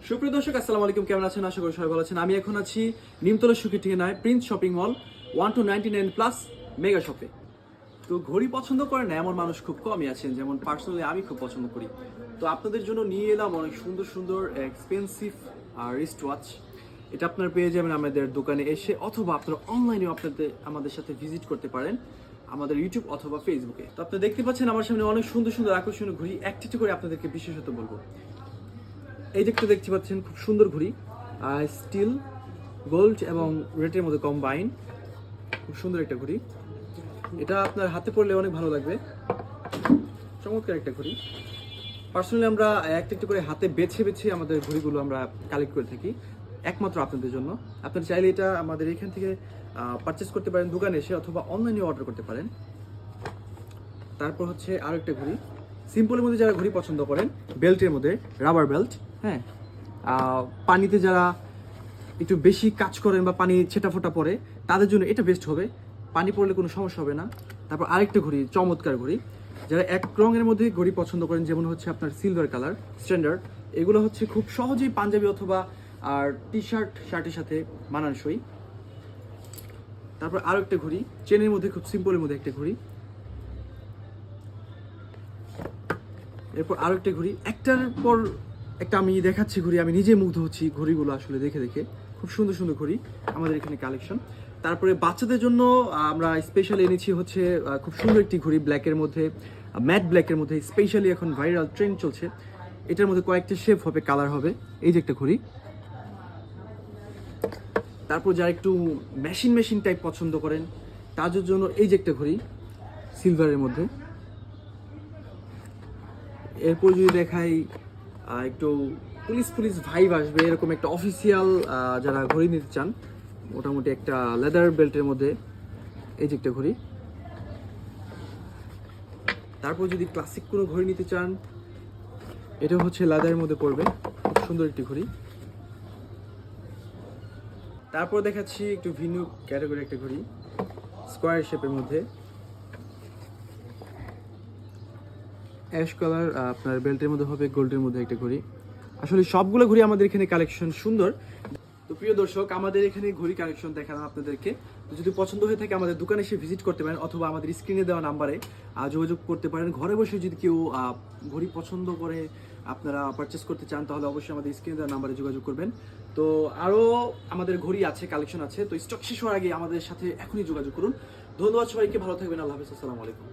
সুপ্রিয় দর্শক, আসসালামু আলাইকুম। কেমন আছেন? আশা করি সবাই ভালো আছেন। আমি এখন আছি নিমতলা সুখী ঠিকানায় Prince shopping mall 1299 plus mega শপে। তো ঘড়ি পছন্দ করেন না এমন মানুষ খুব কমই আছেন, যেমন পার্সোনালি আমি খুব পছন্দ করি। তো আপনাদের জন্য নিয়ে এলাম অনেক সুন্দর সুন্দর এক্সপেন্সিভ রিস্ট ওয়াচ। এটা আপনার পেয়ে যাবেন আমাদের দোকানে এসে, অথবা আপনারা অনলাইনেও আমাদের সাথে ভিজিট করতে পারেন আমাদের ইউটিউব অথবা ফেসবুকে। তো আপনি দেখতে পাচ্ছেন আমার সামনে অনেক সুন্দর সুন্দর আকর্ষণীয় ঘড়ি। একটি করে আপনাদেরকে বিশেষত বলবো। এই দেখতে পাচ্ছেন খুব সুন্দর ঘড়ি, স্টিল, গোল্ড এবং রেটের মধ্যে কম্বাইন। খুব সুন্দর একটা ঘড়ি, এটা আপনার হাতে পড়লে অনেক ভালো লাগবে। চমৎকার একটা ঘড়ি। পার্সোনালি আমরা একটা করে হাতে বেছে বেছে আমাদের ঘড়িগুলো আমরা কালেক্ট করে থাকি একমাত্র আপনাদের জন্য। আপনারা চাইলে এটা আমাদের এখান থেকে পারচেস করতে পারেন দোকানে এসে, অথবা অনলাইনে অর্ডার করতে পারেন। তারপর হচ্ছে আরও একটা ঘড়ি, সিম্পলের মধ্যে যারা ঘড়ি পছন্দ করেন, বেল্টের মধ্যে রাবার বেল্ট। হ্যাঁ, পানিতে যারা একটু বেশি কাজ করেন বা পানি ছেটা ফোটা পড়ে, তাদের জন্য এটা বেস্ট হবে। পানি পড়লে কোনো সমস্যা হবে না। তারপর আরেকটা ঘড়ি, চমৎকার ঘড়ি, যারা এক রঙের মধ্যে ঘড়ি পছন্দ করেন, যেমন হচ্ছে আপনার সিলভার কালার স্ট্যান্ডার্ড। এগুলো হচ্ছে খুব সহজেই পাঞ্জাবি অথবা আর টি শার্টের সাথে মানানসই। তারপর আরও একটা ঘড়ি, চেনের মধ্যে খুব সিম্পলের মধ্যে একটা ঘড়ি। এরপর আরও একটা ঘড়ি, একটার পর একটা আমি দেখাচ্ছি ঘড়ি, আমি নিজে মুগ্ধ হচ্ছি ঘড়িগুলো আসলে দেখে দেখে। খুব সুন্দর সুন্দর ঘড়ি আমাদের এখানে কালেকশন। তারপরে বাচ্চাদের জন্য আমরা স্পেশালি এনেছি হচ্ছে খুব সুন্দর একটি ঘড়ি, ব্ল্যাকের মধ্যে, ম্যাট ব্ল্যাকের মধ্যে। স্পেশালি এখন ভাইরাল ট্রেন্ড চলছে, এটার মধ্যে কয়েকটা শেপ হবে, কালার হবে। এই যে একটা ঘড়ি। তারপর যারা একটু মেশিন টাইপ পছন্দ করেন, তাদের জন্য এই যে একটা ঘড়ি সিলভারের মধ্যে। এরপর যদি দেখাই একটু পুলিশ ভাইব আসবে এরকম একটা অফিসিয়াল যারা ঘড়ি নিতে চান, মোটামুটি একটা লেদার বেল্টের মধ্যে এই যে একটা ঘড়ি। তারপর যদি ক্লাসিক কোনো ঘড়ি নিতে চান, এটা হচ্ছে লেদারের মধ্যে পড়বে, খুব সুন্দর একটি ঘড়ি। তারপর দেখাচ্ছি একটু ভিন্ন ক্যাটাগরি একটা ঘড়ি, স্কোয়ার শেপের মধ্যে, অ্যাশ কালার, আপনার বেল্টের মধ্যে হবে, গোল্ডের মধ্যে একটা ঘড়ি। আসলে সবগুলো ঘড়ি আমাদের এখানে কালেকশন সুন্দর। তো প্রিয় দর্শক, আমাদের এখানে ঘড়ি কালেকশন দেখালাম আপনাদেরকে। তো যদি পছন্দ হয়ে থাকে আমাদের দোকানে এসে ভিজিট করতে পারেন, অথবা আমাদের স্ক্রিনে দেওয়া নাম্বারে যোগাযোগ করতে পারেন। ঘরে বসে যদি কেউ ঘড়ি পছন্দ করে আপনারা পারচেস করতে চান, তাহলে অবশ্যই আমাদের স্ক্রিনে দেওয়া নাম্বারে যোগাযোগ করবেন। তো আরও আমাদের ঘড়ি আছে, কালেকশন আছে। তো স্টক শেষ হওয়ার আগে আমাদের সাথে এখনই যোগাযোগ করুন। ধন্যবাদ সবাইকে, ভালো থাকবেন। আল্লাহ হাফেজ, আসসালামু আলাইকুম।